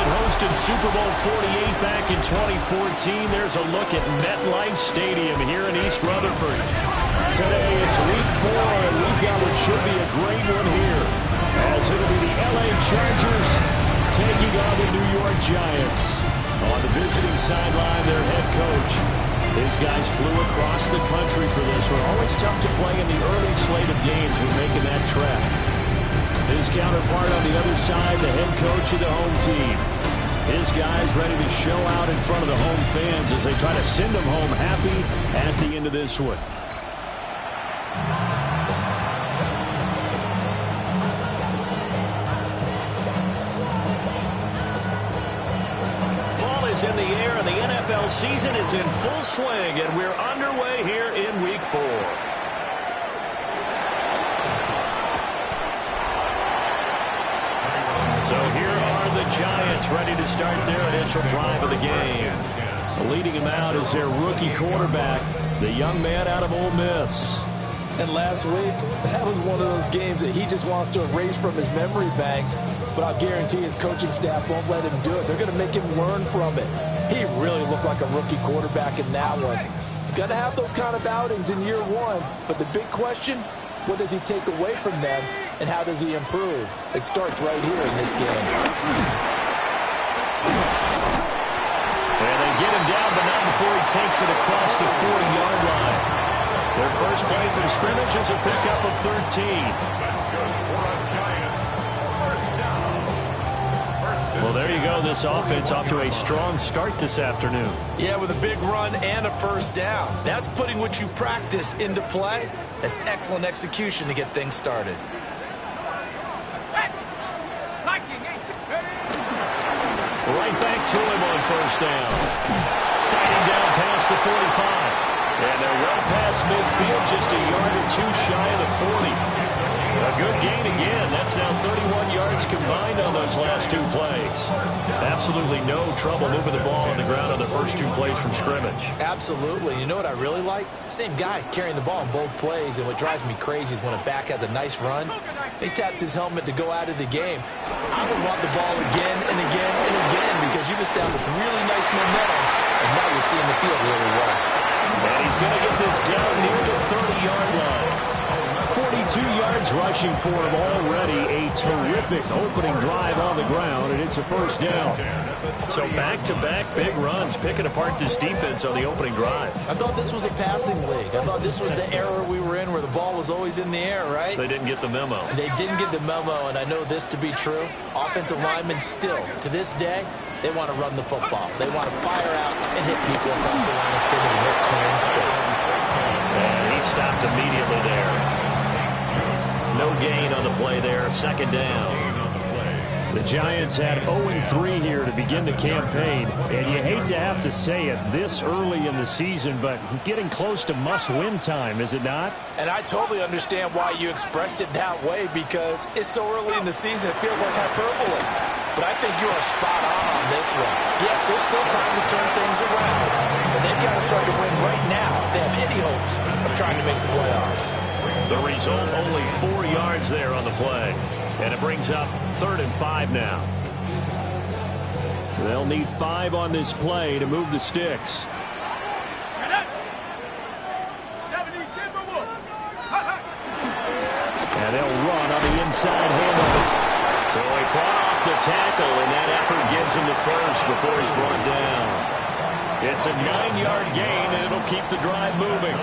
hosted Super Bowl 48 back in 2014. There's a look at MetLife Stadium here in East Rutherford. Today it's Week 4, and we've got what should be a great one here, as it'll be the LA Chargers taking on the New York Giants. On the visiting sideline, their head coach. His guys flew across the country for this one. Always tough to play in the early slate of games when making that trek. His counterpart on the other side, the head coach of the home team. His guys ready to show out in front of the home fans as they try to send them home happy at the end of this one. Fall is in the air and the NFL season is in full swing, and we're underway here in Week 4. So here are the Giants ready to start their initial drive of the game. Leading him out is their rookie quarterback, the young man out of Ole Miss. And last week, that was one of those games that he just wants to erase from his memory banks. But I'll guarantee his coaching staff won't let him do it. They're going to make him learn from it. He really looked like a rookie quarterback in that one. He's going to have those kind of outings in year one. But the big question, what does he take away from them, and how does he improve? It starts right here in this game. And they get him down, but not before he takes it across the 40-yard line. Their first play from scrimmage is a pickup of 13. Well, there you go. This offense off to a strong start this afternoon. Yeah, with a big run and a first down. That's putting what you practice into play. That's excellent execution to get things started. Right back to him on first down. Fighting down past the 45. And they're well past midfield, just a yard or two shy of the 40. A good gain again. That's now 31 yards combined on those last two plays. Absolutely no trouble moving the ball on the ground on the first two plays from scrimmage. Absolutely. You know what I really like? Same guy carrying the ball in both plays, and what drives me crazy is when a back has a nice run, he taps his helmet to go out of the game. I would want the ball again and again and again because you've established really nice momentum, and now you're seeing the field really well. And he's going to get this down near the 30-yard line. 42 yards rushing for him already. A terrific opening drive on the ground, and it's a first down. So back-to-back big runs, picking apart this defense on the opening drive. I thought this was a passing league. I thought this was the era we were in where the ball was always in the air, right? They didn't get the memo. They didn't get the memo, and I know this to be true. Offensive linemen still, to this day, they want to run the football. They want to fire out and hit people across the line of scrimmage, and they're clearing space. And he stopped immediately there. No gain on the play there. Second down. The Giants had 0-3 here to begin the campaign. And you hate to have to say it this early in the season, but getting close to must-win time, is it not? And I totally understand why you expressed it that way, because it's so early in the season, it feels like hyperbole. But I think you are spot on this one. Yes, there's still time to turn things around, but they've got to start to win right now if they have any hopes of trying to make the playoffs. The result, only 4 yards there on the play. And it brings up 3rd and 5 now. They'll need 5 on this play to move the sticks. And they'll run on the inside handoff. So he fought off the tackle, and that effort gives him the first before he's brought down. It's a 9-yard gain, and it'll keep the drive moving.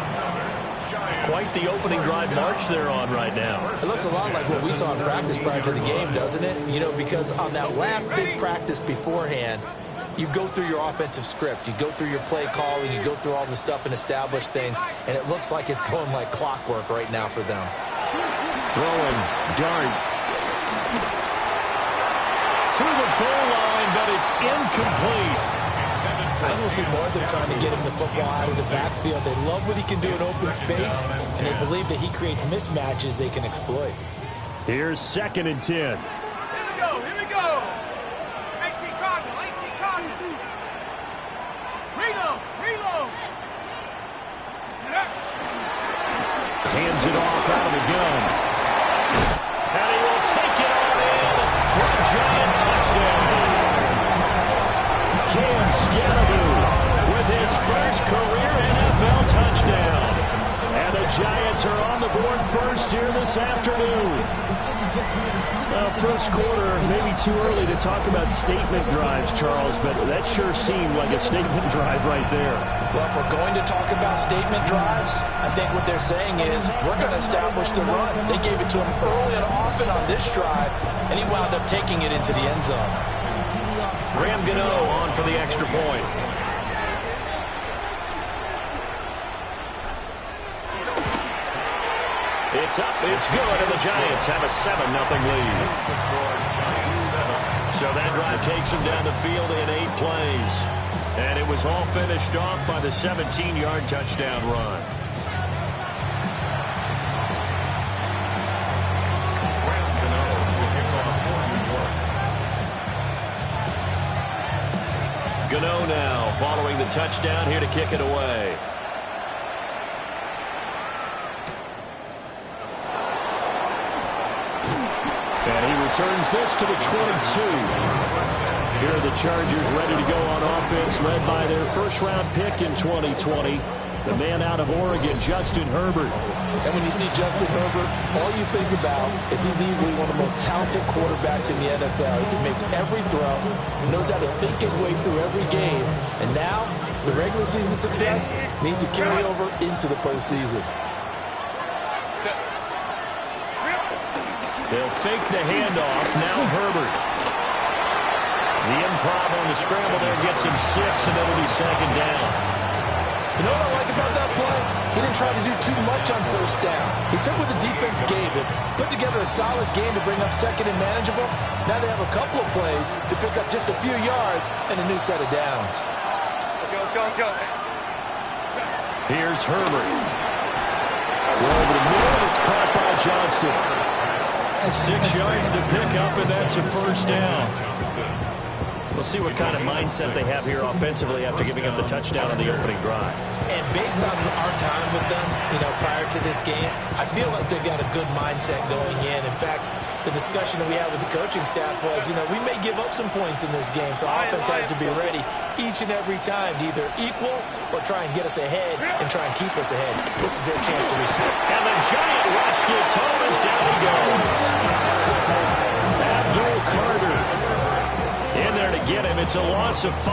Quite the opening drive march they're on right now. It looks a lot like what we saw in practice prior to the game, doesn't it? You know, because on that last big practice beforehand, you go through your offensive script. You go through your play calling. You go through all the stuff and establish things. And it looks like it's going like clockwork right now for them. Throwing dart to the goal line, but it's incomplete. I don't see more of them trying to get him the football out of the backfield. They love what he can do in open space, and they believe that he creates mismatches they can exploit. Here's 2nd and 10. Here we go. 18 Cardinal, 18 Cardinal. Reload. Hands it off out of the gun. And he will take it on in for a Giant touchdown. Cam Scannaboo with his first career NFL touchdown. And the Giants are on the board first here this afternoon. Well, first quarter, maybe too early to talk about statement drives, Charles, but that sure seemed like a statement drive right there. Well, if we're going to talk about statement drives, I think what they're saying is we're going to establish the run. They gave it to him early and often on this drive, and he wound up taking it into the end zone. Graham Gano on for the extra point. It's up, it's good, and the Giants have a 7-0 lead. So that drive takes them down the field in 8 plays. And it was all finished off by the 17-yard touchdown run. Gano now following the touchdown here to kick it away. And he returns this to the 22. Here are the Chargers ready to go on offense, led by their first-round pick in 2020, the man out of Oregon, Justin Herbert. And when you see Justin Herbert, all you think about is he's easily one of the most talented quarterbacks in the NFL. He can make every throw. He knows how to think his way through every game. And now, the regular season success needs to carry over into the postseason. They'll fake the handoff. Now Herbert. The improv on the scramble there gets him 6, and it'll be second down. You know what I like about that play? He didn't try to do too much on first down. He took what the defense gave him, put together a solid game to bring up second and manageable. Now they have a couple of plays to pick up just a few yards and a new set of downs. Let's go. Here's Herbert. Throw over the middle. It's caught by Johnston. 6 yards to pick up, and that's a first down. We'll see what kind of mindset they have here offensively after giving up the touchdown on the opening drive. And based on our time with them, prior to this game, I feel like they've got a good mindset going in. In fact, the discussion that we had with the coaching staff was, we may give up some points in this game, so offense has to be ready each and every time to either equal or try and get us ahead and try and keep us ahead. This is their chance to respond. And the giant rush gets home as down he goes. Abdul Carter in there to get him. It's a loss of 5.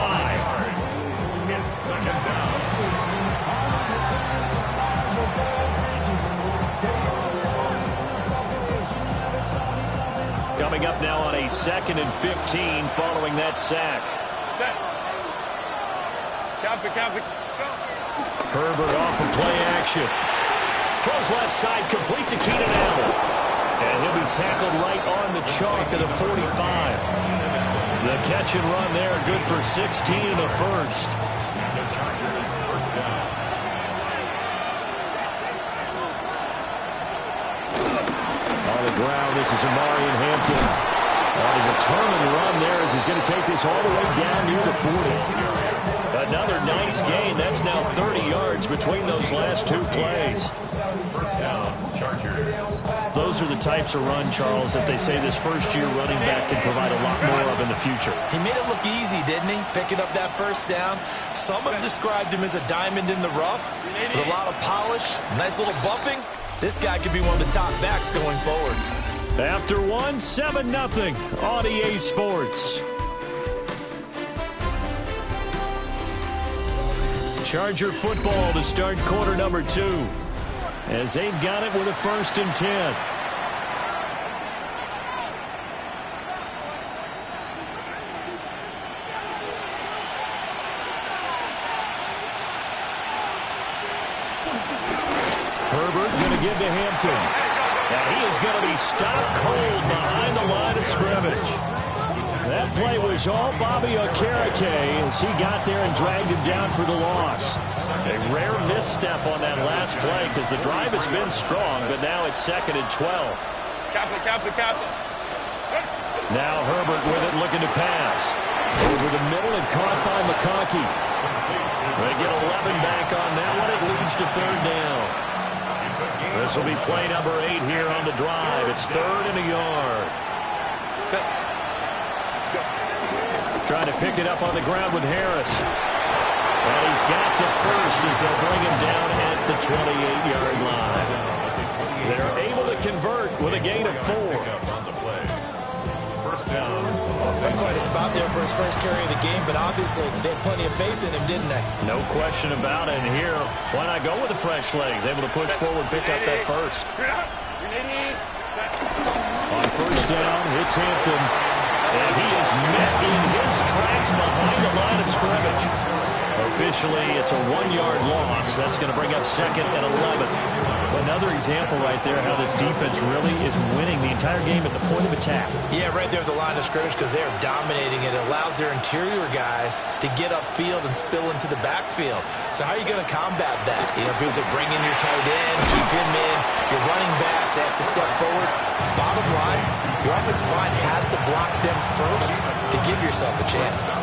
Coming up now on a 2nd and 15 following that sack. Herbert off of play action. Throws left side, complete to Keenan Allen. And he'll be tackled right on the chalk at the 45. The catch and run there, good for 16 and a first. On the ground, this is Amarian Hampton. On a determined run there as he's going to take this all the way down near the 40. Another nice gain. That's now 30 yards between those last 2 plays. First down, Chargers. Those are the types of run, Charles, that they say this first-year running back can provide a lot more of in the future. He made it look easy, didn't he? Picking up that first down. Some have described him as a diamond in the rough with a lot of polish, nice little buffing. This guy could be one of the top backs going forward. After 1, 7-0 on EA Sports. Charger football to start quarter number 2. As they've got it with a 1st and 10. Herbert going to give to Hampton. And he is going to be stopped cold behind the line of scrimmage. That play was all Bobby Okereke as he got there and dragged him down for the loss. A rare misstep on that last play because the drive has been strong, but now it's 2nd and 12. Now Herbert with it, looking to pass. Over the middle and caught by McConkey. They get 11 back on that one. It leads to 3rd down. This will be play number 8 here on the drive. It's 3rd and a yard. trying to pick it up on the ground with Harris. And he's got the first as they'll bring him down at the 28-yard line. They're able to convert with a gain of 4. First down. That's quite a spot there for his first carry of the game, but obviously they had plenty of faith in him, didn't they? No question about it. And here, why not go with the fresh legs? Able to push forward, pick up that first. On first down, it's Hampton. And he is met in his tracks behind the line of scrimmage. Officially, it's a 1-yard loss. That's going to bring up 2nd and 11. Another example right there how this defense really is winning the entire game at the point of attack. Yeah, right there at the line of scrimmage because they're dominating it. It allows their interior guys to get upfield and spill into the backfield. So how are you going to combat that? You know, because they bring in your tight end, keep him in. Your running backs, they have to step forward. Bottom line, your offensive line has to block them first to give yourself a chance.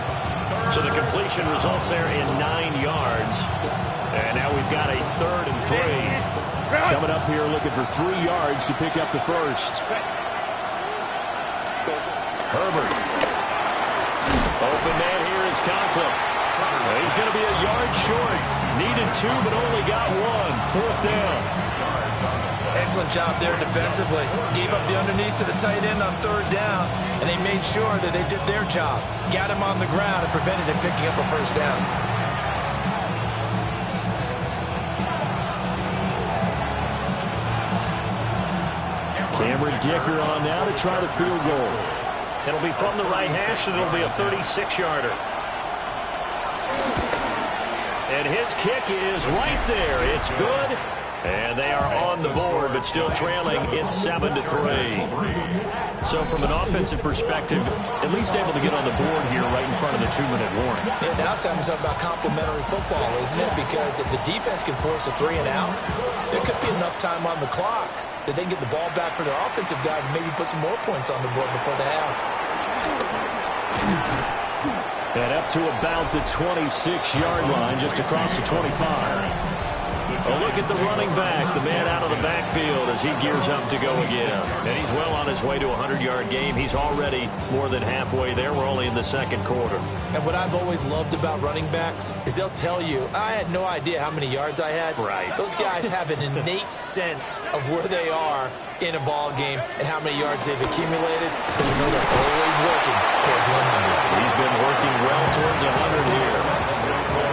So the completion results there in 9 yards. And now we've got a 3rd and 3. Coming up here looking for 3 yards to pick up the first. Herbert. Open man here is Conklin. He's going to be a yard short. Needed 2, but only got 1. 4th down. Excellent job there defensively. Gave up the underneath to the tight end on 3rd down, and they made sure that they did their job. Got him on the ground and prevented him picking up a first down. Cameron Dicker on now to try the field goal. It'll be from the right hash, and it'll be a 36-yarder. And his kick is right there. It's good. And they are on the board, but still trailing. It's 7-3. So from an offensive perspective, at least able to get on the board here right in front of the 2-minute warning. Yeah, now it's time to talk about complementary football, isn't it? Because if the defense can force a 3 and out, there could be enough time on the clock that they can get the ball back for their offensive guys and maybe put some more points on the board before the half. And up to about the 26-yard line, just across the 25. A look at the running back, the man out of the backfield as he gears up to go again. And he's well on his way to a 100-yard game. He's already more than halfway there. We're only in the 2nd quarter. And what I've always loved about running backs is they'll tell you, I had no idea how many yards I had. Right. Those guys have an innate sense of where they are in a ball game and how many yards they've accumulated because you know they're always working towards 100. He's been working well towards 100 here.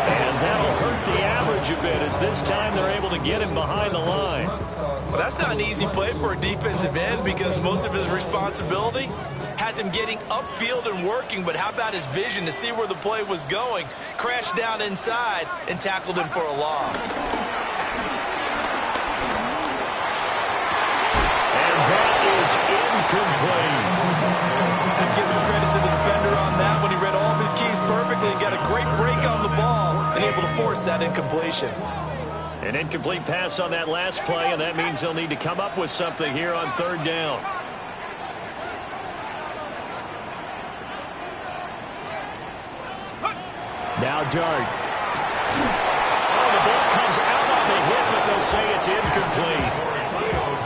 And that'll hurt the average a bit as this time they're able to get him behind the line. Well, that's not an easy play for a defensive end because most of his responsibility has him getting upfield and working, but how about his vision to see where the play was going, crashed down inside, and tackled him for a loss. And that is incomplete. I'd give some credit to the defender on that when he read all of his keys perfectly and got a great break on the ball and able to force that incompletion. An incomplete pass on that last play, and that means they'll need to come up with something here on 3rd down. Now Dart. Oh, the ball comes out on the hit, but they'll say it's incomplete.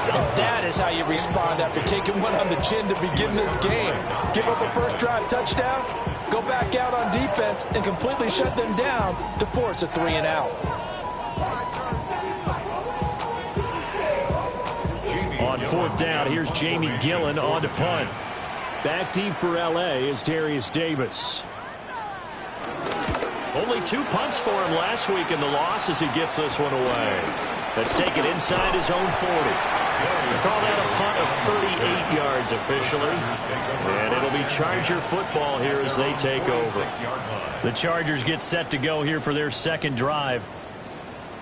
And that is how you respond after taking one on the chin to begin this game. Give up a first drive touchdown, go back out on defense, and completely shut them down to force a 3 and out. On 4th down, here's Jamie Gillen on to punt. Back deep for L.A. is Darius Davis. Only 2 punts for him last week in the loss as he gets this one away. That's taken inside his own 40. They call that a punt of 38 yards officially. And it'll be Charger football here as they take over. The Chargers get set to go here for their 2nd drive.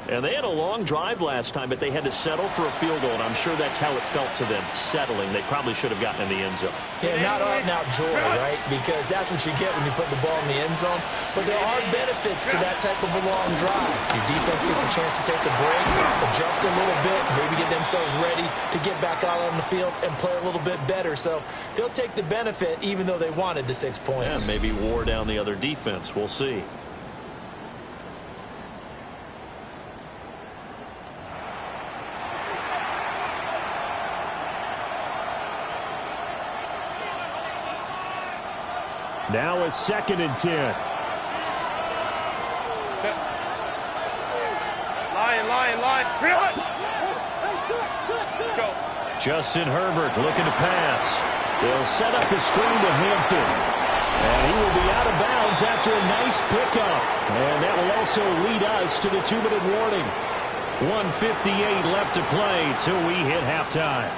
And they had a long drive last time, but they had to settle for a field goal, and I'm sure that's how it felt to them, settling. They probably should have gotten in the end zone. Yeah, not out-and-out joy, right? Because that's what you get when you put the ball in the end zone. But there are benefits to that type of a long drive. Your defense gets a chance to take a break, adjust a little bit, maybe get themselves ready to get back out on the field and play a little bit better. So they'll take the benefit even though they wanted the 6 points. Yeah, maybe wore down the other defense. We'll see. Now a 2nd and 10. Line. Go. Justin Herbert looking to pass. They'll set up the screen to Hampton. And he will be out of bounds after a nice pickup. And that will also lead us to the 2-minute warning. 1:58 left to play till we hit halftime.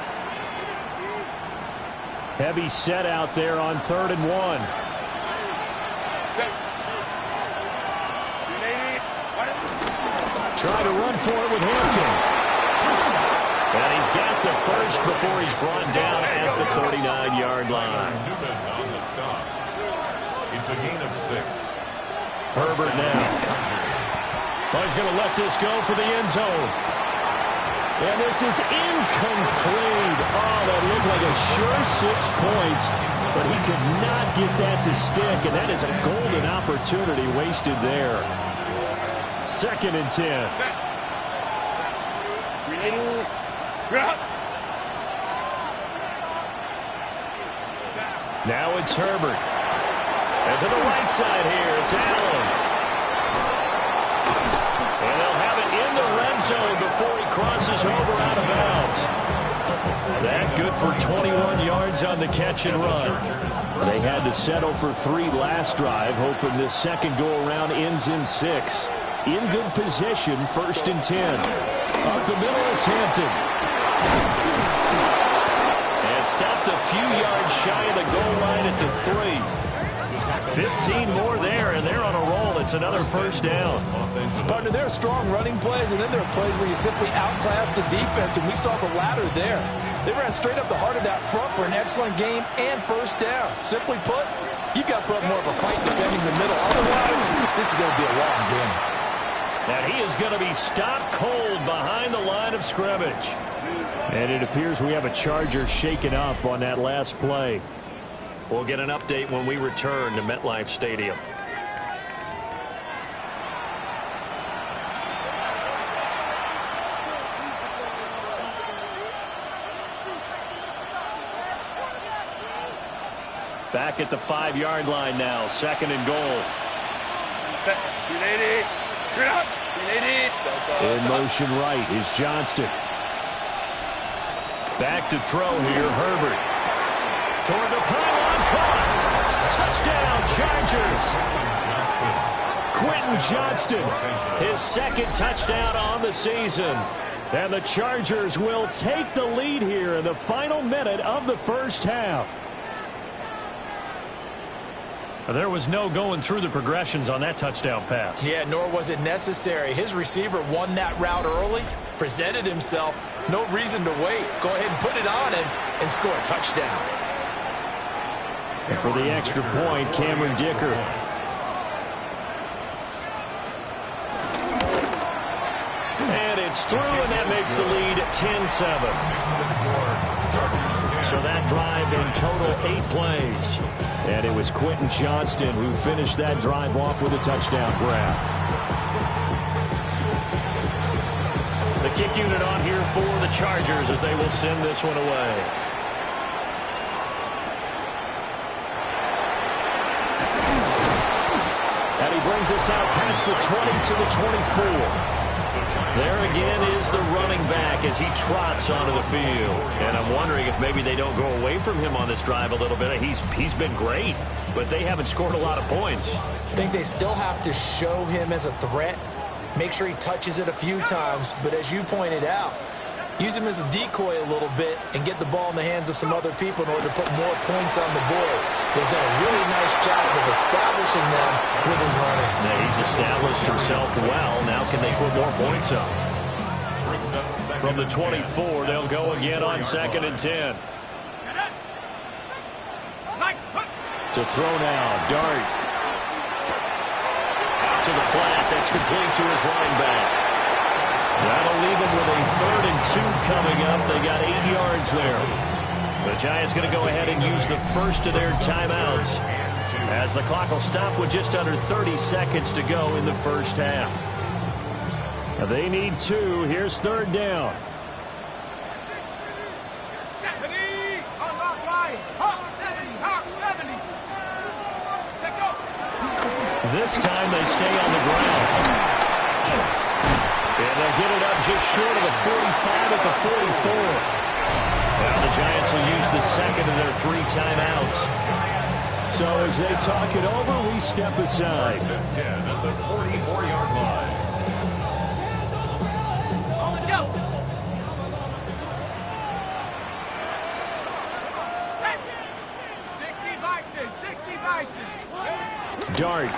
Heavy set out there on 3rd and 1. Try to run for it with Hampton. And he's got the first before he's brought down at the 39-yard line. On the stop. It's a gain of 6. Herbert now. Oh, he's going to let this go for the end zone. And this is incomplete. Oh, that looked like a sure 6 points. But he could not get that to stick. And that is a golden opportunity wasted there. 2nd and 10. Now it's Herbert. And to the right side here, it's Allen. And they'll have it in the red zone before he crosses over out of bounds. That good for 21 yards on the catch and run. They had to settle for 3 last drive, hoping this second go-around ends in 6. In good position, 1st and 10. Up the middle, it's Hampton. And stopped a few yards shy of the goal line at the 3. 15 more there, and they're on a roll. It's another 1st down. Partner, there are strong running plays, and then there are plays where you simply outclass the defense, and we saw the latter there. They ran straight up the heart of that front for an excellent game and 1st down. Simply put, you've got to put up more of a fight defending the middle. Otherwise, this is going to be a long game. And he is going to be stopped cold behind the line of scrimmage. And it appears we have a Charger shaken up on that last play. We'll get an update when we return to MetLife Stadium. Back at the 5-yard line now, 2nd and goal. In motion right is Johnston. Back to throw here, Herbert. Toward the pylon, caught. Touchdown, Chargers. Quentin Johnston, his 2nd touchdown on the season. And the Chargers will take the lead here in the final minute of the 1st half. There was no going through the progressions on that touchdown pass. Yeah, nor was it necessary. His receiver won that route early, presented himself. No reason to wait. Go ahead and put it on him and score a touchdown. And for the extra point, Cameron Dicker. And it's through, and that makes the lead 10-7. So that drive in total 8 plays. And it was Quentin Johnston who finished that drive off with a touchdown grab. The kick unit on here for the Chargers as they will send this one away. And he brings us out past the 20 to the 24. There again is the running back as he trots onto the field. And I'm wondering if maybe they don't go away from him on this drive a little bit. He's been great, but they haven't scored a lot of points. I think they still have to show him as a threat. Make sure he touches it a few times. But as you pointed out, use him as a decoy a little bit and get the ball in the hands of some other people in order to put more points on the board. He's done a really nice job of establishing them with his running. Now he's established himself well. Now can they put more points up? From the 24, they'll go again on 2nd and 10. To throw now, Dart. Out to the flat, that's complete to his running back. That'll leave him with a 3rd and 2 coming up. They got 8 yards there. The Giants going to go ahead and use the first of their timeouts as the clock will stop with just under 30 seconds to go in the 1st half. Now they need 2. Here's 3rd down. This time they stay on the ground. And they'll get it up just short of the 45 at the 44. Now the Giants will use the second of their 3 timeouts. So as they talk it over, we step aside. 10 at the 44-yard line. Dart. Now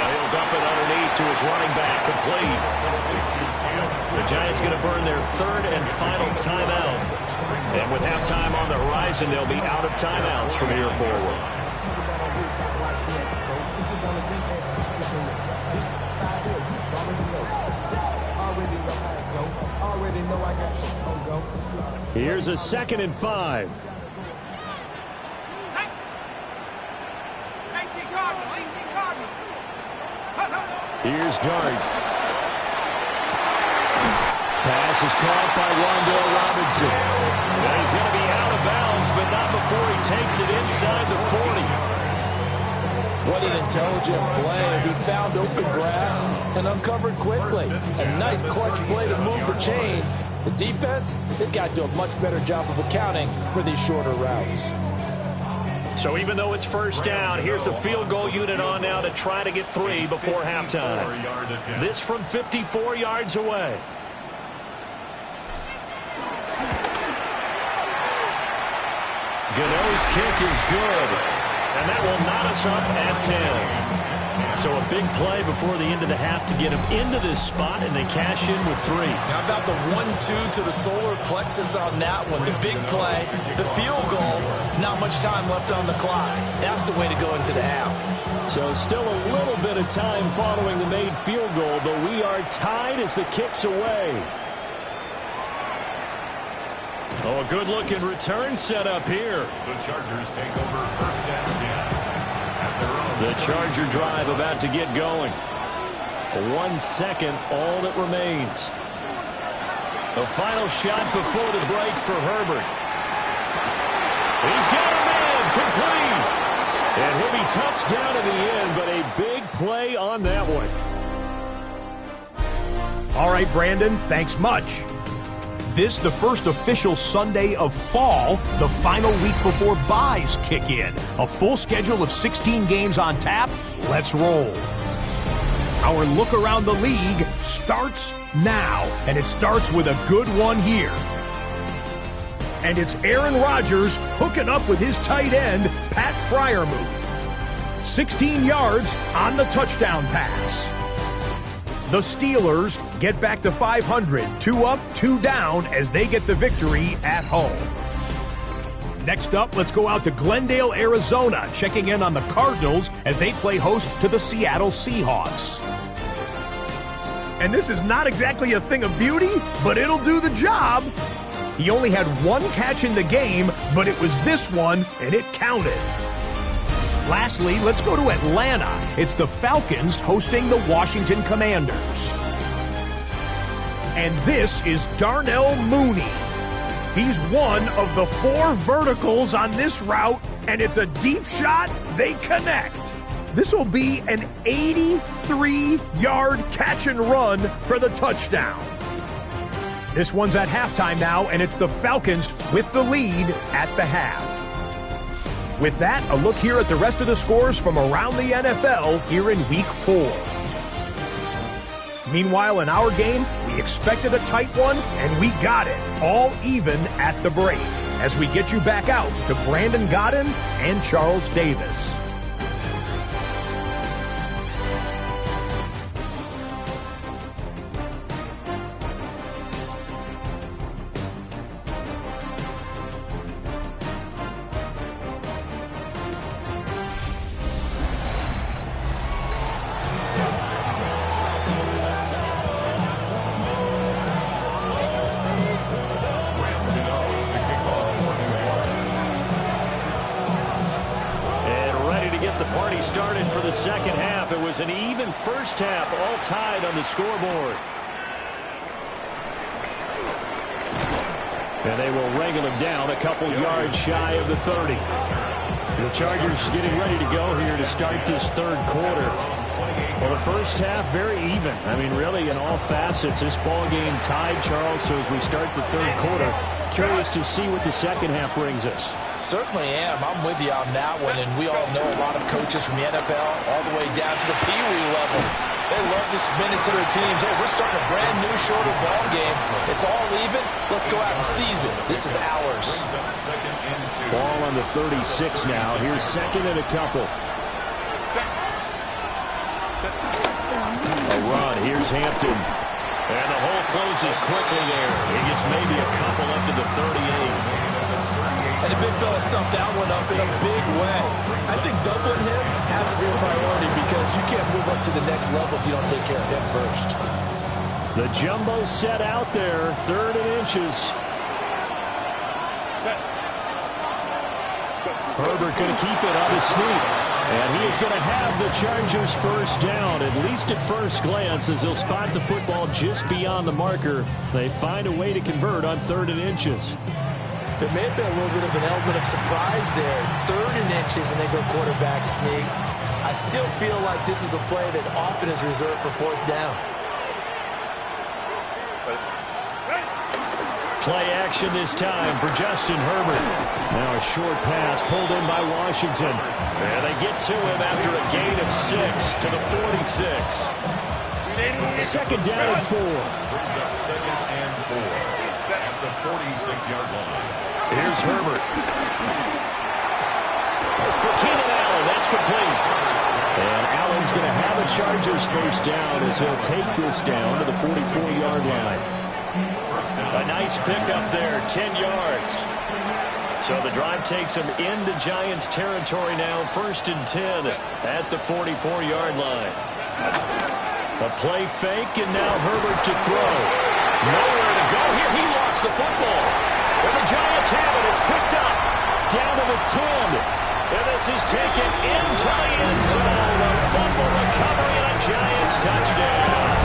he'll dump it underneath to his running back, complete. The Giants going to burn their 3rd and final timeout. And with halftime on the horizon, they'll be out of timeouts from here forward. Here's a 2nd and 5. Here's Dart. Pass is caught by Wan'Dale Robinson. Now he's going to be out of bounds, but not before he takes it inside the 40. What an intelligent play as he found open grass and uncovered quickly. A nice clutch play to move the chains. The defense, they've got to do a much better job of accounting for these shorter routes. So even though it's first down, here's the field goal unit on now to try to get 3 before halftime. This from 54 yards away. Gano's kick is good, and that will knot us up at 10. So a big play before the end of the half to get them into this spot, and they cash in with 3. How about the 1-2 to the solar plexus on that one? The big play, the field goal, not much time left on the clock. That's the way to go into the half. So still a little bit of time following the made field goal, but we are tied as the kick's away. Oh, a good-looking return set up here. The Chargers take over 1st and 10. The Charger drive about to get going. 1 second, all that remains. The final shot before the break for Herbert. He's got him in, complete. And he'll be touched down at the end, but a big play on that one. All right, Brandon, thanks much. This the first official Sunday of fall, the final week before byes kick in. A full schedule of 16 games on tap. Let's roll. Our look around the league starts now, and it starts with a good one here. And it's Aaron Rodgers hooking up with his tight end, Pat Freiermuth. 16 yards on the touchdown pass. The Steelers get back to 500, 2 up, 2 down as they get the victory at home. Next up, let's go out to Glendale, Arizona, checking in on the Cardinals as they play host to the Seattle Seahawks. And this is not exactly a thing of beauty, but it'll do the job. He only had 1 catch in the game, but it was this one, and it counted. Lastly, let's go to Atlanta. It's the Falcons hosting the Washington Commanders. And this is Darnell Mooney. He's one of the 4 verticals on this route, and it's a deep shot. They connect. This will be an 83-yard catch and run for the touchdown. This one's at halftime now, and it's the Falcons with the lead at the half. With that, a look here at the rest of the scores from around the NFL here in Week 4. Meanwhile, in our game, we expected a tight one, and we got it, all even at the break, as we get you back out to Brandon Godden and Charles Davis. Started for the second half. It was an even first half, all tied on the scoreboard. And they will wrangle him down a couple yards shy of the 30. The Chargers getting ready to go here to start this third quarter. Well, the first half, very even. I mean, really, in all facets, this ball game tied, Charles. So as we start the third quarter, curious to see what the second half brings us. Certainly am. I'm with you on that one. And we all know a lot of coaches from the NFL all the way down to the Pee Wee level. They love to spin it to their teams. Hey, we're starting a brand new, shorter ball game. It's all even. Let's go out and seize it. This is ours. Ball on the 36 now. Here's second and a couple. A run. Here's Hampton. And the hole closes quickly there. He gets maybe a couple up to the 38. And the big fella stuffed that one up in a big way. I think doubling him has a real priority because you can't move up to the next level if you don't take care of him first. The jumbo set out there, 3rd and inches. Herbert going to keep it on his sneak. And he is going to have the Chargers first down, at least at first glance, as he'll spot the football just beyond the marker. They find a way to convert on 3rd and inches. There may have been a little bit of an element of surprise there. 3rd and inches, and they go quarterback sneak. I still feel like this is a play that often is reserved for 4th down. Play action this time for Justin Herbert. Now a short pass pulled in by Washington. And they get to him after a gain of 6 to the 46. 2nd down and 4. Brings up 2nd and 4 at the 46-yard line. Here's Herbert. For Keenan Allen, that's complete. And Allen's going to have a Chargers first down as he'll take this down to the 44-yard line. A nice pickup there, 10 yards. So the drive takes him into Giants territory now, 1st and 10 at the 44-yard line. A play fake, and now Herbert to throw. Nowhere to go here. He lost the football. And the Giants have it. It's picked up down to the 10. And this is taken into the end zone. A fumble recovery and a Giants touchdown.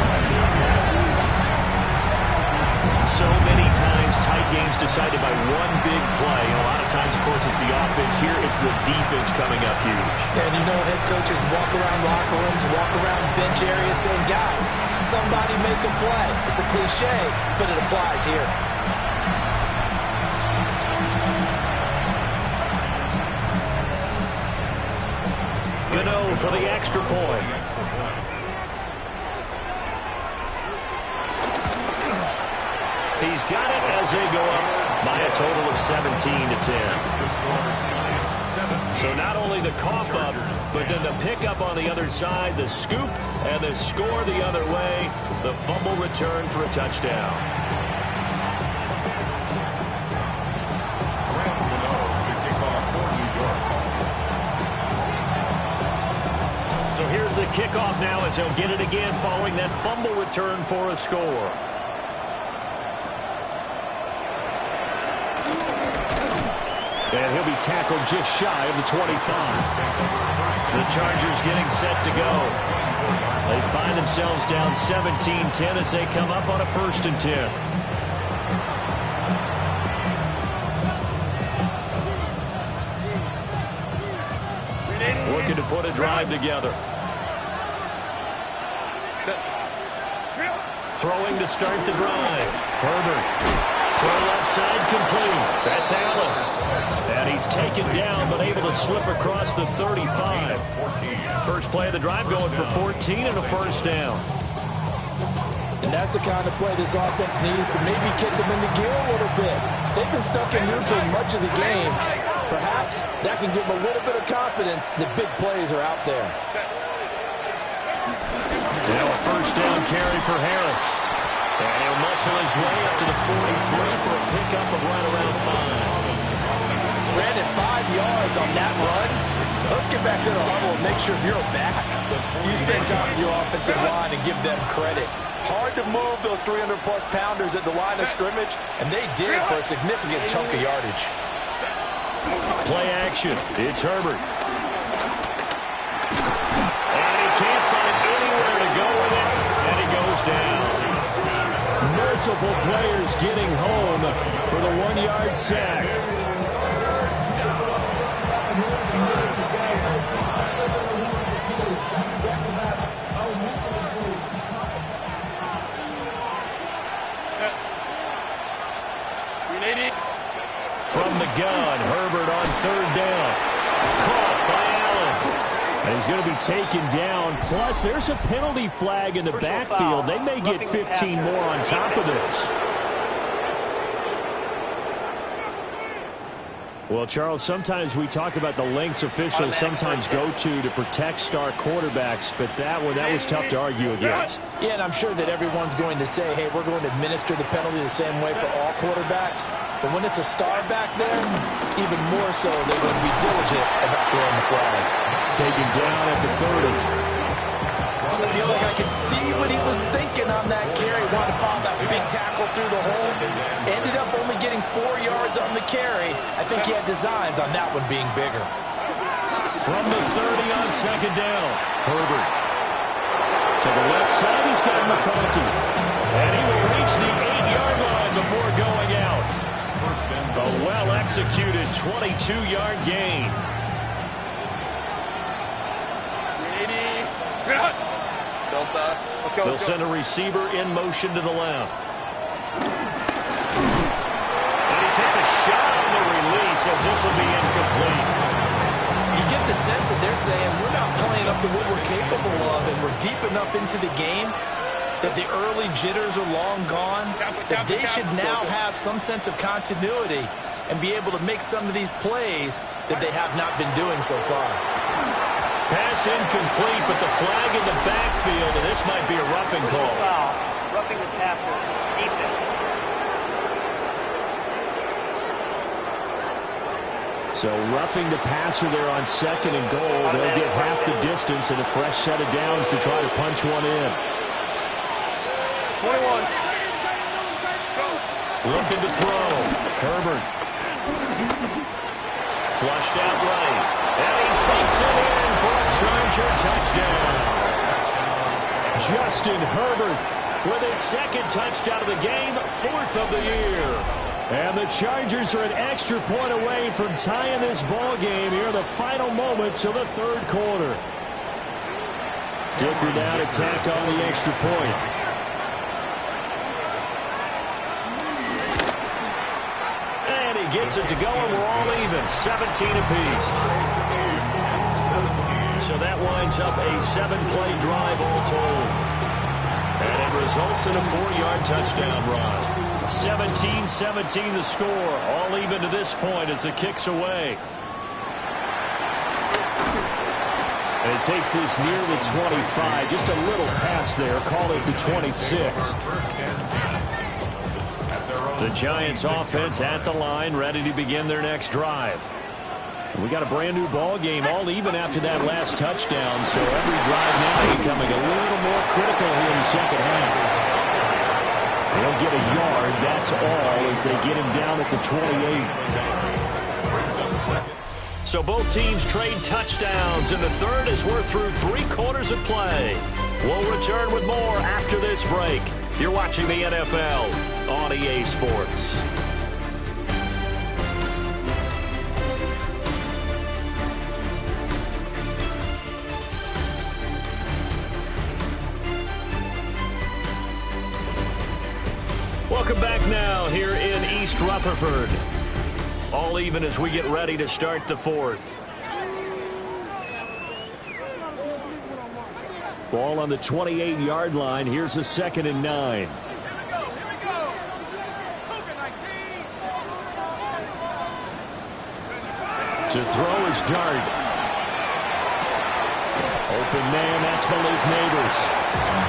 So many times tight games decided by one big play. And a lot of times, of course, it's the offense. Here, it's the defense coming up huge. And you know, head coaches walk around locker rooms, walk around bench areas saying, guys, somebody make a play. It's a cliche, but it applies here. Gano for the extra point. He's got it as they go up by a total of 17 to 10. So not only the cough up, but then the pickup on the other side, the scoop, and the score the other way. The fumble return for a touchdown. So here's the kickoff now as he'll get it again following that fumble return for a score. And he'll be tackled just shy of the 25. The Chargers getting set to go. They find themselves down 17-10 as they come up on a 1st and 10. Looking to put a drive together. Throwing to start the drive. Herbert. Throw left side complete. That's Allen. And he's taken down but able to slip across the 35. First play of the drive going for 14 and a first down. And that's the kind of play this offense needs to maybe kick them into gear a little bit. They've been stuck in neutral much of the game. Perhaps that can give them a little bit of confidence that big plays are out there. Now a first down carry for Harris. And he'll muscle his way up to the 43 for a pickup of right around 5. Brandon, 5 yards on that run. Let's get back to the huddle and make sure you're back. You spend time with your offensive line and give them credit. Hard to move those 300-plus pounders at the line of scrimmage, and they did for a significant chunk of yardage. Play action. It's Herbert. And he can't find anywhere to go with it, and he goes down. Mertz multiple players getting home for the 1-yard sack. From the gun, Herbert on 3rd down. Caught by Allen. And he's going to be taken down. Plus, there's a penalty flag in the backfield. They may get 15 more on top of this. Well, Charles, sometimes we talk about the lengths officials sometimes go to protect star quarterbacks, but that was tough to argue against. Yeah, and I'm sure that everyone's going to say, hey, we're going to administer the penalty the same way for all quarterbacks. But when it's a star back there, even more so, they're going to be diligent about throwing the flag. Taken down at the 30. I feel like I could see what he was thinking on that carry. Wanted to follow that big tackle through the hole. Ended up only getting 4 yards on the carry. I think he had designs on that one being bigger. From the 30 on 2nd down, Herbert. To the left side, he's got McConkey. And he will reach the 8-yard line before going out. A well-executed 22-yard gain. They'll send a receiver in motion to the left. And he takes a shot on the release as this will be incomplete. You get the sense that they're saying we're not playing up to what we're capable of, and we're deep enough into the game that the early jitters are long gone, that they should now have some sense of continuity and be able to make some of these plays that they have not been doing so far. Pass incomplete, but the flag in the backfield, and this might be a roughing call. Roughing the passer. Defense. So roughing the passer there on 2nd and goal. They'll get half the distance and a fresh set of downs to try to punch one in. 21. Looking to throw. Herbert. Flushed out right. And he takes it in for a Charger touchdown. Justin Herbert with his 2nd touchdown of the game, 4th of the year. And the Chargers are an extra point away from tying this ball game here in the final moments of the 3rd quarter. Dicker now to tack on the extra point. And he gets it to go, and we're all even, 17 apiece. So that winds up a 7-play drive all told. And it results in a 4-yard touchdown run. 17-17 the score. All even to this point as the kick's away. And it takes this near the 25. Just a little pass there. Call it the 26. The Giants offense at the line, ready to begin their next drive. We got a brand new ball game, all even after that last touchdown. So every drive now becoming a little more critical here in the second half. They'll get a yard, that's all, as they get him down at the 28. So both teams trade touchdowns in the 3rd as we're through 3 quarters of play. We'll return with more after this break. You're watching the NFL on EA Sports. Welcome back now here in East Rutherford. All even as we get ready to start the 4th. Ball on the 28-yard line. Here's a 2nd and 9. To throw is Dart. Open man, that's Malik Neighbors.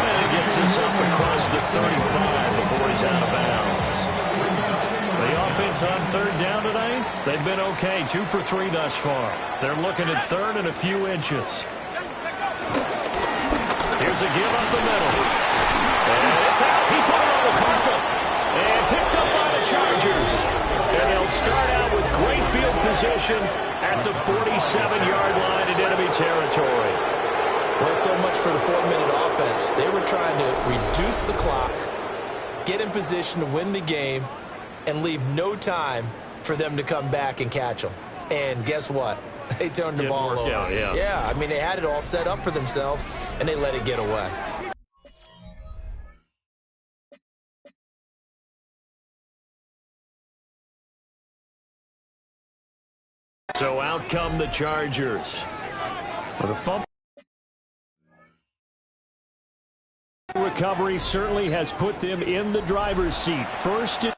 And he gets this up across the 35 before he's out of bounds. The offense on 3rd down today, they've been okay. 2 for 3 thus far. They're looking at 3rd and a few inches. Here's a give up the middle. And it's out. He put it on the carpet. And picked up by the Chargers. And they'll start out with great field position at the 47-yard line in enemy territory. Well, so much for the 4-minute offense. They were trying to reduce the clock get in position to win the game, and leave no time for them to come back and catch them. And guess what? They turned the ball over. Yeah, I mean, they had it all set up for themselves, and they let it get away. So out come the Chargers. With a fumble. Recovery certainly has put them in the driver's seat. First and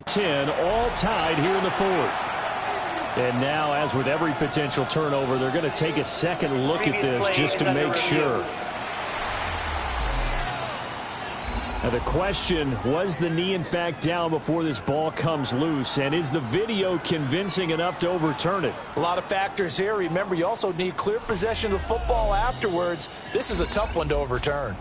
10, all tied here in the fourth. And now, as with every potential turnover, they're going to take a second look at this just to make sure. Now the question, was the knee in fact down before this ball comes loose? And is the video convincing enough to overturn it? A lot of factors here. Remember, you also need clear possession of the football afterwards. This is a tough one to overturn.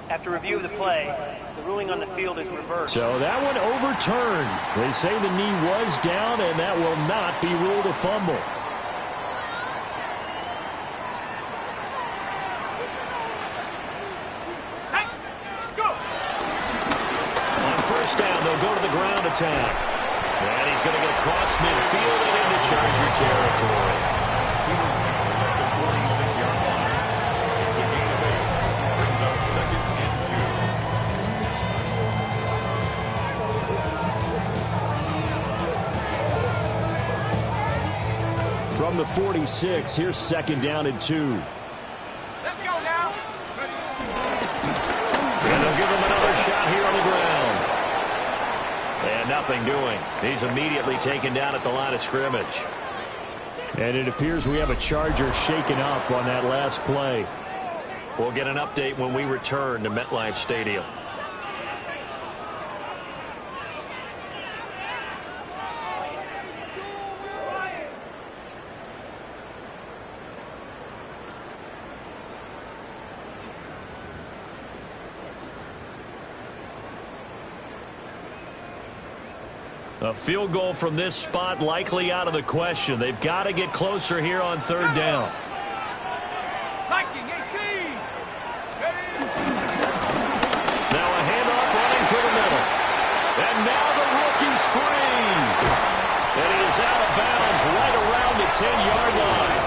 After review of the play, the ruling on the field is reversed. So that one overturned. They say the knee was down, and that will not be ruled a fumble. Down, they'll go to the ground attack. And he's going to get across midfield and into Charger territory. He was down at the 46-yard line. It's a gain of 8. Brings up 2nd and 2. From the 46, here's 2nd down and 2. Let's go now. And they'll give him another shot here on the ground. And nothing doing. He's immediately taken down at the line of scrimmage. And it appears we have a Charger shaken up on that last play. We'll get an update when we return to MetLife Stadium. A field goal from this spot likely out of the question. They've got to get closer here on 3rd down. Now a handoff running through the middle. And now the rookie's free. And he is out of bounds right around the 10-yard line.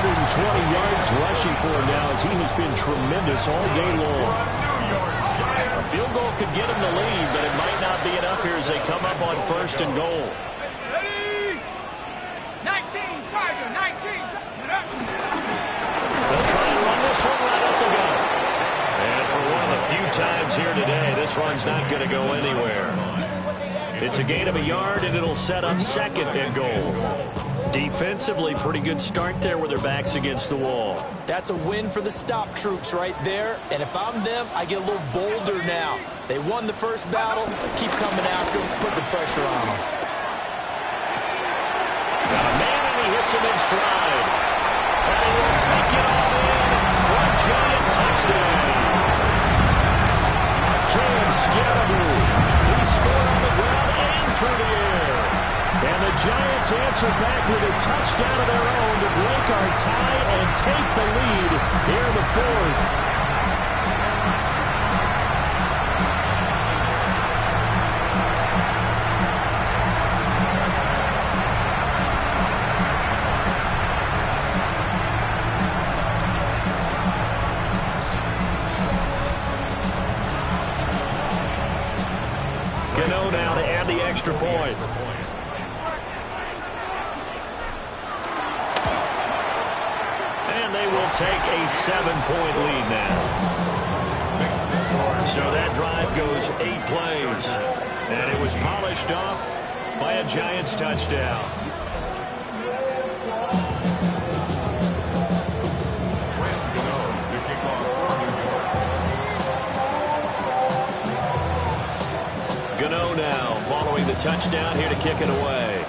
120 yards rushing for him now as he has been tremendous all day long. A field goal could get him the lead, but it might not be enough here as they come up on 1st and goal. 19, Tiger, 19. They'll try and run this one right up the gut. And for one of the few times here today, this run's not going to go anywhere. It's a gain of a yard, and it'll set up 2nd and goal. Defensively, pretty good start there with their backs against the wall. That's a win for the stop troops right there. And if I'm them, I get a little bolder now. They won the first battle. Keep coming after them. Put the pressure on them. Got a man, and he hits him in stride. And he will take it all in for a giant touchdown. Cam Scaraboo. He scored on the ground and through the air. And the Giants answer back with a touchdown of their own to break our tie and take the lead here in the 4th. Gano now to add the extra point. They will take a 7-point lead now. So that drive goes 8 plays. And it was polished off by a Giants touchdown. Gano now following the touchdown here to kick it away.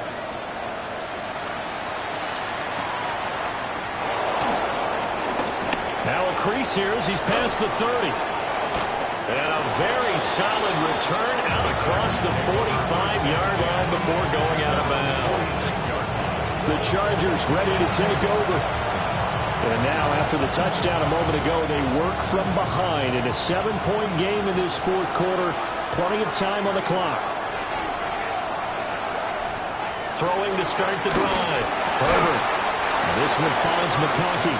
Now a crease here as he's past the 30. And a very solid return out across the 45-yard line before going out of bounds. The Chargers ready to take over. And now, after the touchdown a moment ago, they work from behind in a 7-point game in this fourth quarter. Plenty of time on the clock. Throwing to start the drive. Herbert. This one finds McConkey.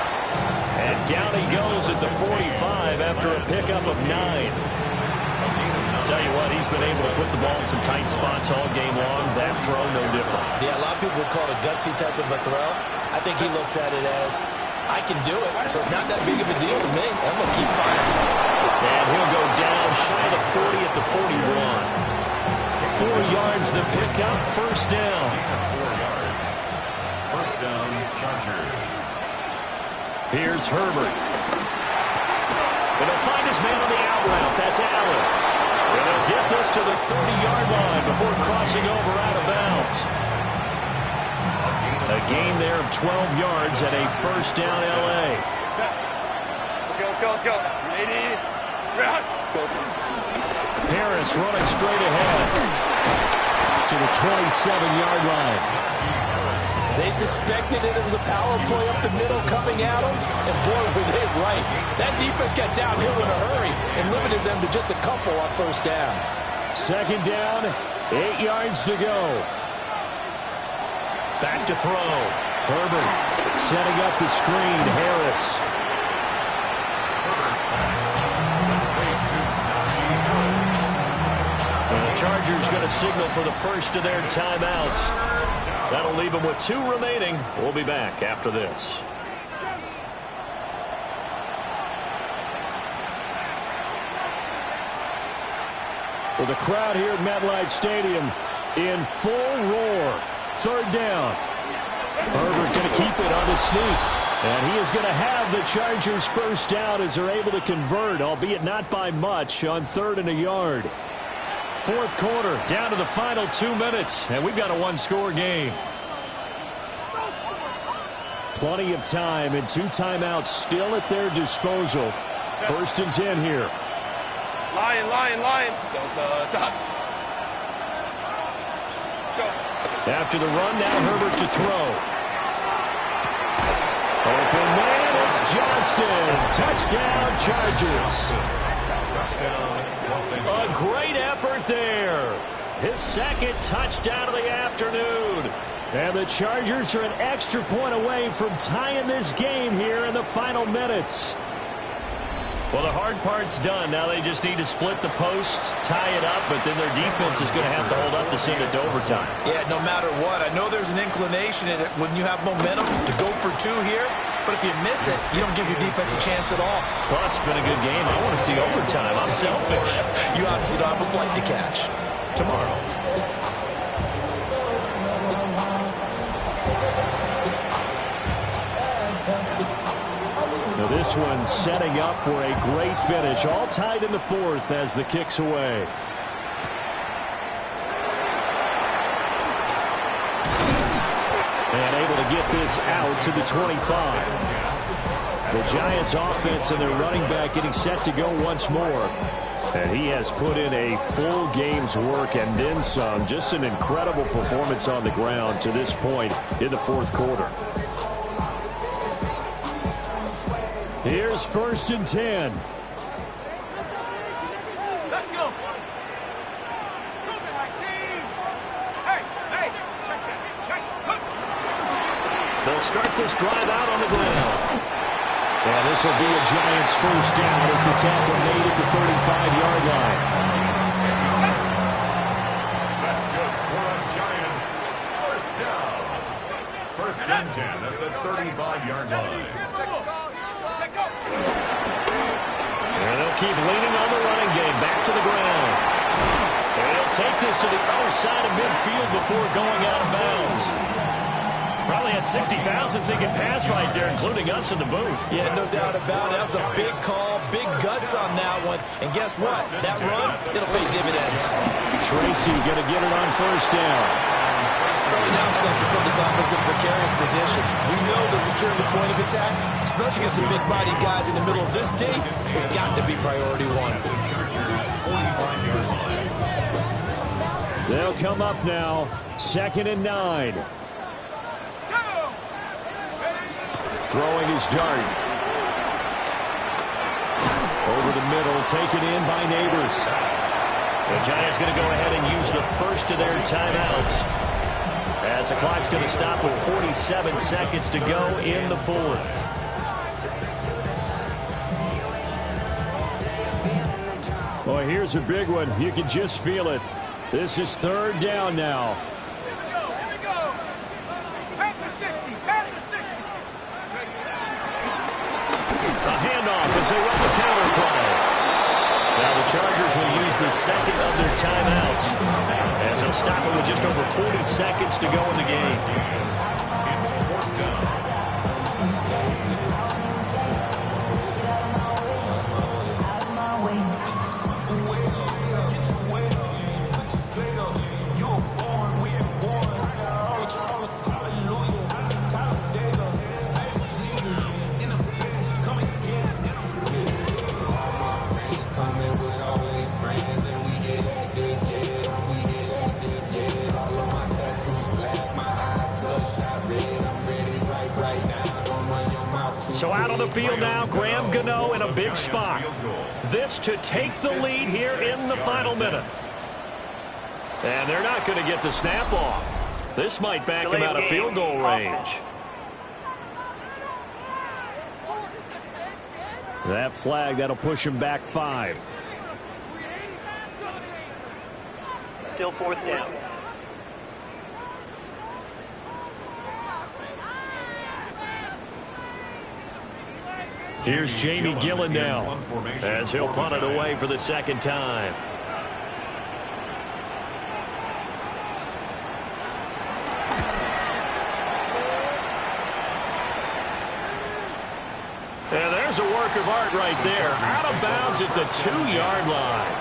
And down he goes at the 45 after a pickup of 9. I'll tell you what, he's been able to put the ball in some tight spots all game long. That throw, no different. Yeah, a lot of people would call it a gutsy type of a throw. I think he looks at it as, I can do it, so it's not that big of a deal to me. I'm going to keep firing. And he'll go down shy of the 40 at the 41. 4 yards the pickup, first down. 4 yards. First down, Chargers. Here's Herbert. And he'll find his man on the out route. That's Allen. And they'll get this to the 30-yard line before crossing over out of bounds. A gain there of 12 yards and a first down L.A. Let's go. Ready? Go. Harris running straight ahead to the 27-yard line. They suspected it was a power play up the middle coming at them, and boy, were they right. That defense got downhill in a hurry and limited them to just a couple on first down. Second down, 8 yards to go. Back to throw. Herbert setting up the screen. Harris. And the Chargers going to signal for the first of their timeouts. That'll leave them with 2 remaining. We'll be back after this. Well, the crowd here at MetLife Stadium in full roar. Third down. Herbert going to keep it on the sneak. And he is going to have the Chargers first down as they're able to convert, albeit not by much, on 3rd and a yard. Fourth quarter, down to the final 2 minutes, and we've got a 1-score game. Plenty of time and 2 timeouts still at their disposal. 1st and 10 here. Lion. After the run, now Herbert to throw. Open man, it's Johnston. Touchdown, Chargers. A great effort there. His second touchdown of the afternoon. And the Chargers are an extra point away from tying this game here in the final minutes. Well, the hard part's done. Now they just need to split the post, tie it up, but then their defense is going to have to hold up to send it to overtime. Yeah, no matter what. I know there's an inclination in it when you have momentum to go for 2 here, but if you miss it, you don't give your defense a chance at all. Plus, it's been a good game. I want to see overtime. I'm selfish. You obviously don't have a flight to catch. Tomorrow. Now this one setting up for a great finish. All tied in the 4th as the kick's away. And able to get this out to the 25. The Giants offense and their running back getting set to go once more. And he has put in a full game's work and then some. Just an incredible performance on the ground to this point in the 4th quarter. Here's 1st and 10. Let's go. They'll start this drive out on the ground. And this will be a Giants first down as the tackle made at the 35-yard line. That's good for a Giants first down. 1st and 10 at the 35-yard line. And they'll keep leaning on the running game. Back to the ground. And they'll take this to the other side of midfield before going out of bounds. Probably had 60,000 thinking pass right there, including us in the booth. Yeah, no doubt about it. That was a big call, big guts on that one. And guess what? That run, it'll pay dividends. Tracy going to get it on first down. Early down stuff to put this offense in a precarious position. We know the securing the point of attack, especially against the big body guys in the middle of this D, has got to be priority 1. They'll come up now, 2nd and 9. Throwing his dart. Over the middle, taken in by Neighbors. The Giants going to go ahead and use the first of their timeouts, as the clock's going to stop with 47 seconds to go in the fourth. Boy, here's a big one. You can just feel it. This is third down now. Here we go. Back to 60. Back to 60. A handoff as they run the counter play. Now the Chargers will use the second of their timeouts, as they'll stop it with just over 40 seconds to go in the game. It's fourth down. So out on the field now, Graham Gano in a big spot. This to take the lead here in the final minute. And they're not going to get the snap off. This might back him out of field goal range. That flag, that'll push him back 5. Still fourth down. Here's Jamie Gillen now, as he'll punt it away for the second time. And there's a work of art right there. Out of bounds at the 2-yard line.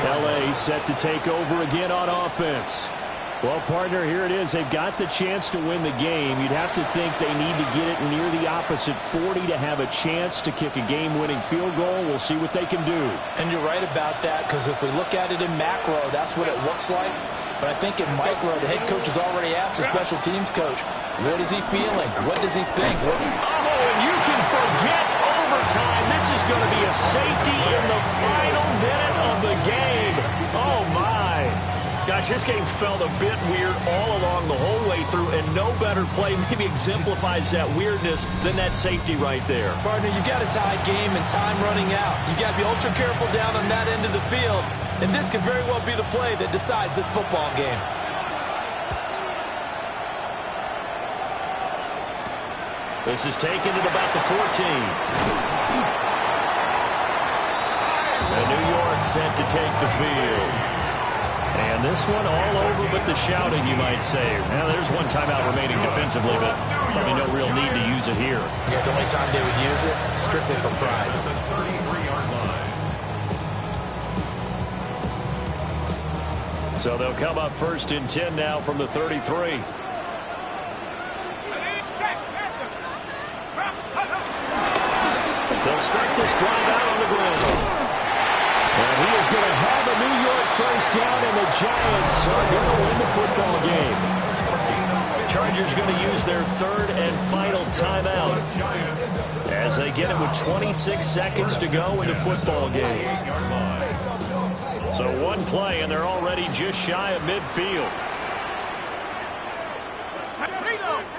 L.A. set to take over again on offense. Well, partner, here it is. They've got the chance to win the game. You'd have to think they need to get it near the opposite 40 to have a chance to kick a game-winning field goal. We'll see what they can do. And you're right about that, because if we look at it in macro, that's what it looks like. But I think in micro, the head coach has already asked the special teams coach, what is he feeling? What does he think? Oh, and you can forget overtime. This is going to be a safety in the final minute of the game. Oh, my. Gosh, this game's felt a bit weird all along the whole way through, and no better play maybe exemplifies that weirdness than that safety right there. Partner, you've got a tie game and time running out. You've got to be ultra careful down on that end of the field, and this could very well be the play that decides this football game. This is taken at about the 14. And New York set to take the field. And this one all over but the shouting, you might say. Now, there's one timeout remaining defensively, but probably no real need to use it here. Yeah, the only time they would use it, strictly for pride. The 33-yard line. So they'll come up first and 10 now from the 33. They'll start this drive out on the ground. And he is going to have a New York first down, and the Giants are going to win the football game. Chargers going to use their third and final timeout as they get it with 26 seconds to go in the football game. So one play, and they're already just shy of midfield.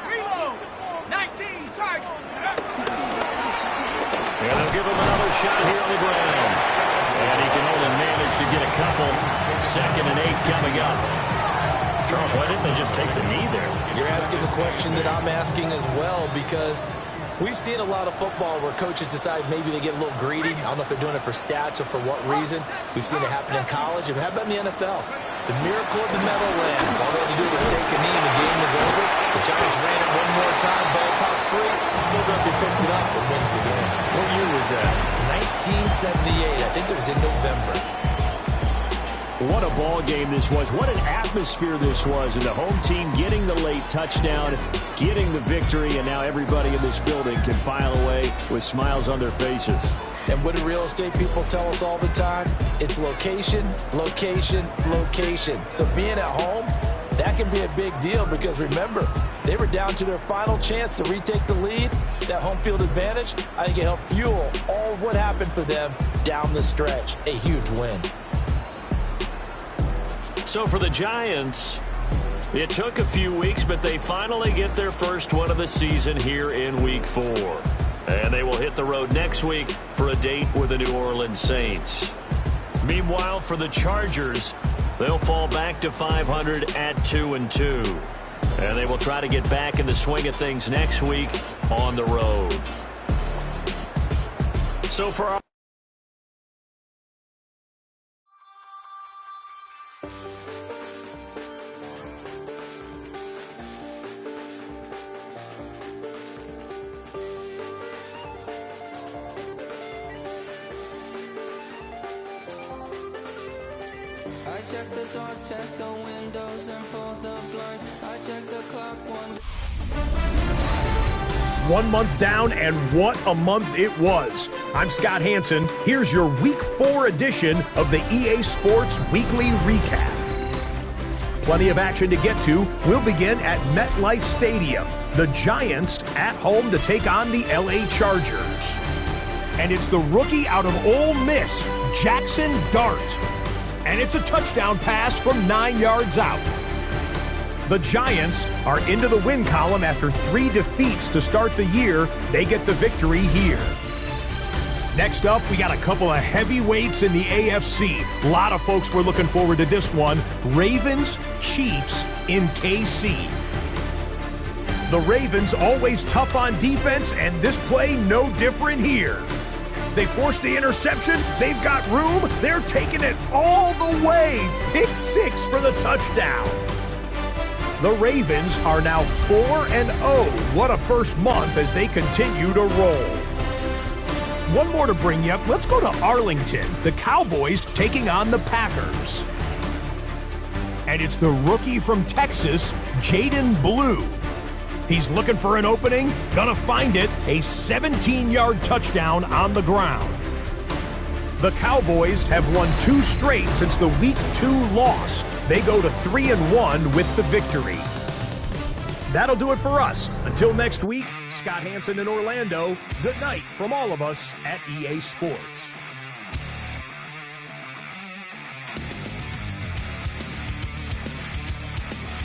Reload. 19, charge. And they'll give him another shot here on the ground. And he can only manage to get a couple. 2nd and 8 coming up. Charles, why didn't they just take the knee there? You're asking the question that I'm asking as well, because we've seen a lot of football where coaches decide maybe they get a little greedy. I don't know if they're doing it for stats or for what reason. We've seen it happen in college. And how about in the NFL? The miracle of the Meadowlands. All they had to do was take a knee and the game was over. The Giants ran it one more time. Ball caught free. Philadelphia picks it up and wins the game. What year was that? 1978. I think it was in November. What a ball game this was. What an atmosphere this was. And the home team getting the late touchdown, getting the victory, and now everybody in this building can file away with smiles on their faces. And what do real estate people tell us all the time? It's location, location, location. So being at home, that can be a big deal, because remember, They were down to their final chance to retake the lead. That home field advantage, I think it helped fuel all of what happened for them down the stretch. A huge win. So for the Giants, it took a few weeks, but they finally get their first one of the season here in Week 4. And they will hit the road next week for a date with the New Orleans Saints. Meanwhile, for the Chargers, they'll fall back to 500 at 2-2. And they will try to get back in the swing of things next week on the road. So for our I check the doors, check the windows, and pull the blinds. I check the clock one. 1 month down, and what a month it was. I'm Scott Hansen. Here's your Week 4 edition of the EA Sports Weekly Recap. Plenty of action to get to. We'll begin at MetLife Stadium. The Giants at home to take on the LA Chargers. And it's the rookie out of Ole Miss, Jackson Dart. And it's a touchdown pass from 9 yards out. The Giants are into the win column after 3 defeats to start the year. They get the victory here. Next up, we got a couple of heavyweights in the AFC. A lot of folks were looking forward to this one. Ravens, Chiefs in KC. The Ravens always tough on defense, and this play no different here. They forced the interception. They've got room. They're taking it all the way. Pick 6 for the touchdown. The Ravens are now 4-0. What a first month as they continue to roll. One more to bring you up. Let's go to Arlington. The Cowboys taking on the Packers. And it's the rookie from Texas, Jaden Blue. He's looking for an opening, gonna find it, a 17-yard touchdown on the ground. The Cowboys have won 2 straight since the Week 2 loss. They go to 3-1 with the victory. That'll do it for us. Until next week, Scott Hansen in Orlando, good night from all of us at EA Sports.